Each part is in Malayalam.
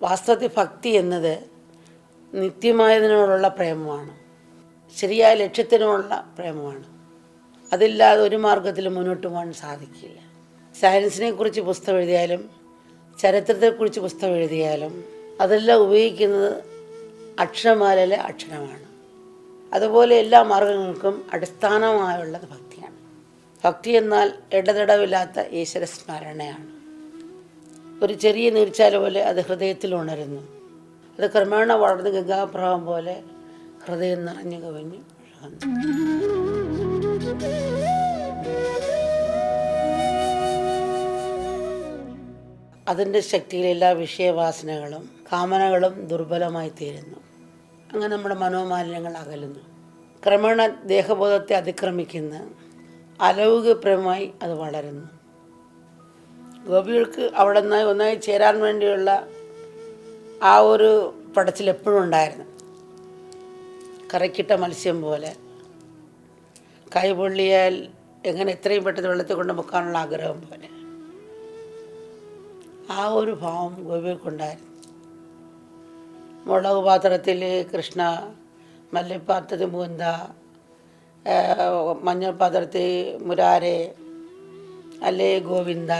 വാസ്തവത്തിൽ ഭക്തി എന്നത് നിത്യമായതിനോടുള്ള പ്രേമമാണ്, ശരിയായ ലക്ഷ്യത്തിനോടുള്ള പ്രേമമാണ്. അതില്ലാതെ ഒരു മാർഗത്തിലും മുന്നോട്ട് പോകാൻ സാധിക്കില്ല. സയൻസിനെ കുറിച്ച് പുസ്തകം എഴുതിയാലും ചരിത്രത്തെക്കുറിച്ച് പുസ്തകം എഴുതിയാലും അതെല്ലാം ഉപയോഗിക്കുന്നത് അക്ഷരമാലയിലെ അക്ഷരമാണ്. അതുപോലെ എല്ലാ മാർഗങ്ങൾക്കും അടിസ്ഥാനമായുള്ളത് ഭക്തിയാണ്. ഭക്തി എന്നാൽ ഇടതടവില്ലാത്ത ഈശ്വര സ്മരണയാണ്. ഒരു ചെറിയ നീർച്ചാല പോലെ അത് ഹൃദയത്തിൽ ഉണരുന്നു. അത് ക്രമേണ വളർന്ന് ഗംഗാപ്രവാഹം പോലെ ഹൃദയം നിറഞ്ഞു കവിഞ്ഞ് ഒഴുകുന്നു. അതിൻ്റെ ശക്തിയിൽ എല്ലാ വിഷയവാസനകളും കാമനകളും ദുർബലമായി തീരുന്നു. അങ്ങനെ നമ്മുടെ മനോമാലിന്യങ്ങൾ അകലുന്നു. ക്രമേണ ദേഹബോധത്തെ അതിക്രമിക്കുന്ന അലൗകികപ്രമായി അത് വളരുന്നു. ഗോപികൾക്ക് അവിടെ നിന്നായി ഒന്നായി ചേരാൻ വേണ്ടിയുള്ള ആ ഒരു പടച്ചിൽ എപ്പോഴും ഉണ്ടായിരുന്നു. കറക്കിട്ട മത്സ്യം പോലെ കൈ പൊള്ളിയാൽ എങ്ങനെ എത്രയും പെട്ടെന്ന് വെള്ളത്തിൽ കൊണ്ട് മുക്കാനുള്ള ആഗ്രഹം പോലെ ആ ഒരു ഭാവം ഗോപികൾക്കുണ്ടായിരുന്നു. മുളക് പാത്രത്തിൽ കൃഷ്ണ, മല്ലിപ്പാത്രത്തിൽ മുകുന്ദ, മഞ്ഞൾ പാത്രത്തിൽ മുരാരെ, അല്ലേ ഗോവിന്ദ,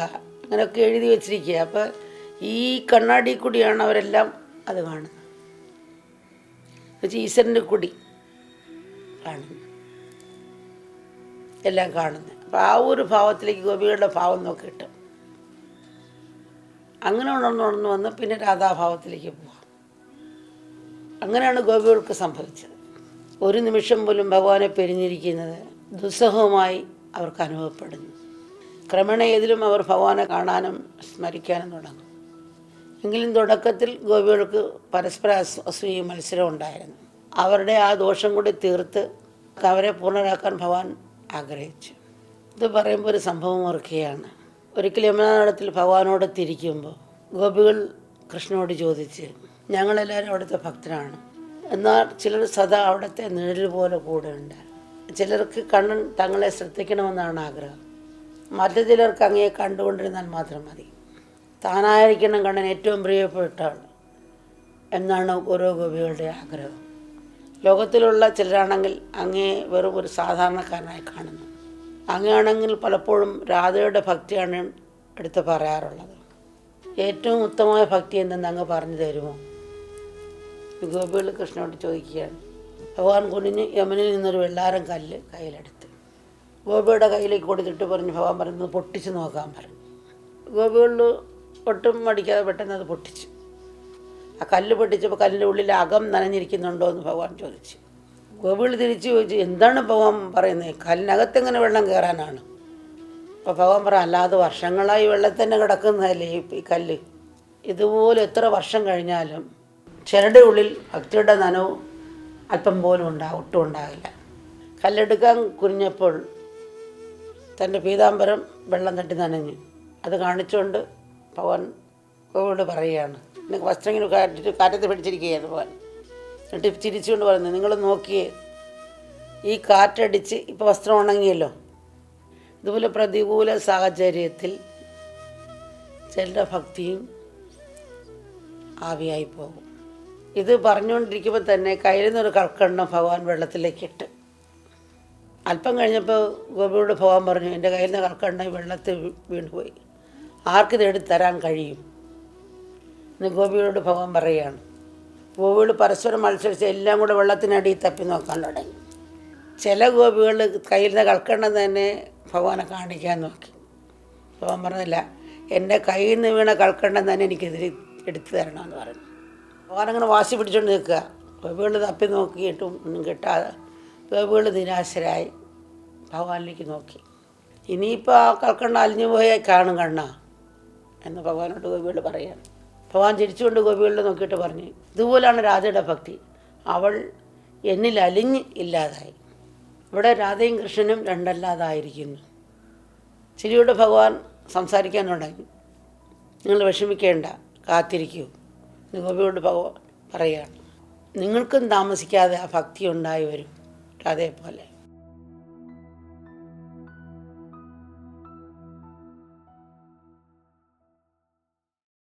അങ്ങനെയൊക്കെ എഴുതി വച്ചിരിക്കുക. അപ്പോൾ ഈ കണ്ണാടി കൂടിയാണ് അവരെല്ലാം അത് കാണുന്നത്. ഈശ്വരൻ്റെ കുടി കാണുന്നു, എല്ലാം കാണുന്നത്. അപ്പോൾ ആ ഒരു ഭാവത്തിലേക്ക് ഗോപികളുടെ ഭാവം നോക്കിയിട്ട് അങ്ങനെ ഉണർന്നു വന്ന് പിന്നെ രാധാഭാവത്തിലേക്ക് പോവാം. അങ്ങനെയാണ് ഗോപികൾക്ക് സംഭവിച്ചത്. ഒരു നിമിഷം പോലും ഭഗവാനെ പിരിഞ്ഞിരിക്കുന്നത് ദുസ്സഹമായി അവർക്ക് അനുഭവപ്പെടുന്നു. ക്രമേണ ഏതിലും അവർ ഭഗവാനെ കാണാനും സ്മരിക്കാനും തുടങ്ങും. എങ്കിലും തുടക്കത്തിൽ ഗോപികൾക്ക് പരസ്പര അസൂയ മത്സരം ഉണ്ടായിരുന്നു. അവരുടെ ആ ദോഷം കൂടി തീർത്ത് അവരെ പൂർണ്ണരാക്കാൻ ഭഗവാൻ ആഗ്രഹിച്ചു. ഇത് പറയുമ്പോൾ ഒരു സംഭവം ഓർക്കുകയാണ്. ഒരിക്കൽ യമുനാനടത്തിൽ ഭഗവാനോട് തിരിക്കുമ്പോൾ ഗോപികൾ കൃഷ്ണനോട് ചോദിച്ച്, ഞങ്ങളെല്ലാവരും അവിടുത്തെ ഭക്തരാണ്, എന്നാൽ ചിലർ സദാ അവിടുത്തെ നിഴൽ പോലെ കൂടെ ഉണ്ട്. ചിലർക്ക് കണ്ണൻ തങ്ങളെ ശ്രദ്ധിക്കണമെന്നാണ് ആഗ്രഹം, മറ്റു ചിലർക്ക് അങ്ങയെ കണ്ടുകൊണ്ടിരുന്നാൽ മാത്രം മതി. താനായിരിക്കണം കണ്ണൻ ഏറ്റവും പ്രിയപ്പെട്ട ആൾ എന്നാണ് ഓരോ ഗോപികളുടെ ആഗ്രഹം. ലോകത്തിലുള്ള ചിലരാണെങ്കിൽ അങ്ങയെ വെറും ഒരു സാധാരണക്കാരനായി കാണുന്നു. അങ്ങനെയാണെങ്കിൽ പലപ്പോഴും രാധയുടെ ഭക്തിയാണ് എടുത്ത് പറയാറുള്ളത്. ഏറ്റവും ഉത്തമമായ ഭക്തി എന്തെന്ന് അങ്ങ് പറഞ്ഞു തരുമോ? ഗോപികൾ കൃഷ്ണനോട് ചോദിക്കുകയാണ്. ഭഗവാൻ കുനിഞ്ഞ് യമുനയിൽ നിന്നൊരു വെള്ളാരം കല്ല് കയ്യിലെടുത്ത് ഗോപിയുടെ കയ്യിലേക്ക് കൊടുത്തിട്ട് പറഞ്ഞു, ഭഗവാൻ പറയുന്നത് പൊട്ടിച്ച് നോക്കാൻ പറഞ്ഞു. ഗോപികളിൽ ഒട്ടും മടിക്കാതെ പെട്ടെന്ന് അത് പൊട്ടിച്ചു. ആ കല്ല് പൊട്ടിച്ചപ്പോൾ കല്ലിൻ്റെ ഉള്ളിൽ അകം നനഞ്ഞിരിക്കുന്നുണ്ടോ എന്ന് ഭഗവാൻ ചോദിച്ചു. ഗോപികൾ തിരിച്ചു ചോദിച്ചു, എന്താണ് ഭഗവാൻ പറയുന്നത്? കല്ലിനകത്തെങ്ങനെ വെള്ളം കയറാനാണ്? അപ്പോൾ ഭഗവാൻ പറയാം, അല്ലാതെ വർഷങ്ങളായി വെള്ളത്തിൽ തന്നെ കിടക്കുന്നതല്ലേ ഈ കല്ല്. ഇതുപോലെ എത്ര വർഷം കഴിഞ്ഞാലും ചിലരുടെ ഉള്ളിൽ ഭക്തിയുടെ നനവും അല്പം പോലും ഒട്ടും ഉണ്ടാകില്ല. കല്ലെടുക്കാൻ കുനിഞ്ഞപ്പോൾ തൻ്റെ പീതാംബരം വെള്ളം തട്ടി നനഞ്ഞു. അത് കാണിച്ചുകൊണ്ട് ഭഗവാൻ ഗോപിയോട് പറയുകയാണ്, വസ്ത്രം ഇങ്ങനെ കാറ്റത്ത് പിടിച്ചിരിക്കുകയാണ് ഭഗവാൻ. എന്നിട്ട് ചിരിച്ചുകൊണ്ട് പറയുന്നത്, നിങ്ങൾ നോക്കിയേ, ഈ കാറ്റടിച്ച് ഇപ്പോൾ വസ്ത്രം ഉണങ്ങിയല്ലോ. ഇതുപോലെ പ്രതികൂല സാഹചര്യത്തിൽ ചിലരുടെ ഭക്തിയും ആവിയായി പോകും. ഇത് പറഞ്ഞുകൊണ്ടിരിക്കുമ്പോൾ തന്നെ കയ്യിൽ നിന്നൊരു കൽക്കണ്ണം ഭഗവാൻ വെള്ളത്തിലേക്ക് ഇട്ട്. അല്പം കഴിഞ്ഞപ്പോൾ ഗോപിയോട് ഭഗവാൻ പറഞ്ഞു, എൻ്റെ കയ്യിൽ നിന്ന് കൽക്കണ്ണം വെള്ളത്തിൽ വീണുപോയി, ആർക്കിത് എടുത്ത് തരാൻ കഴിയും എന്ന് ഗോപിയോട് ഭഗവാൻ പറയുകയാണ്. ഗോപികൾ പരസ്പരം മത്സരിച്ച് എല്ലാം കൂടെ വെള്ളത്തിനടിയിൽ തപ്പി നോക്കാൻ തുടങ്ങി. ചില ഗോപികൾ കയ്യിൽ നിന്ന് കൽക്കണ്ണം തന്നെ ഭഗവാനെ കാണിക്കാൻ നോക്കി. ഭഗവാൻ പറഞ്ഞില്ല, എൻ്റെ കയ്യിൽ നിന്ന് വീണ കൽക്കണ്ണം തന്നെ എനിക്കെതിരെ എടുത്തു തരണമെന്ന് പറഞ്ഞു. ഭഗവാൻ അങ്ങനെ വാശി പിടിച്ചുകൊണ്ട് നിൽക്കുക. ഗോപികൾ തപ്പി നോക്കിയിട്ടും ഒന്നും കിട്ടാതെ ഗോപികൾ നിരാശരായി ഭഗവാനിലേക്ക് നോക്കി. ഇനിയിപ്പോൾ ആ കൽക്കണ്ണം അലിഞ്ഞു പോയാൽ കാണും കണ്ണ എന്ന് ഭഗവാനോട് ഗോപികൾ പറയുകയാണ്. ഭഗവാൻ ചിരിച്ചുകൊണ്ട് ഗോപികളിൽ നോക്കിയിട്ട് പറഞ്ഞു, ഇതുപോലാണ് രാധയുടെ ഭക്തി, അവൾ എന്നിൽ അലിഞ്ഞ് ഇല്ലാതായി. ഇവിടെ രാധയും കൃഷ്ണനും രണ്ടല്ലാതായിരിക്കുന്നു. ചിരിയോട് ഭഗവാൻ സംസാരിക്കാൻ തുടങ്ങി. നിങ്ങൾ വിഷമിക്കേണ്ട, കാത്തിരിക്കൂ എന്ന് ഗോപിയോട് ഭഗവാൻ പറയുകയാണ്. നിങ്ങൾക്കും താമസിക്കാതെ ആ ഭക്തി ഉണ്ടായി വരും രാധയെപ്പോലെ.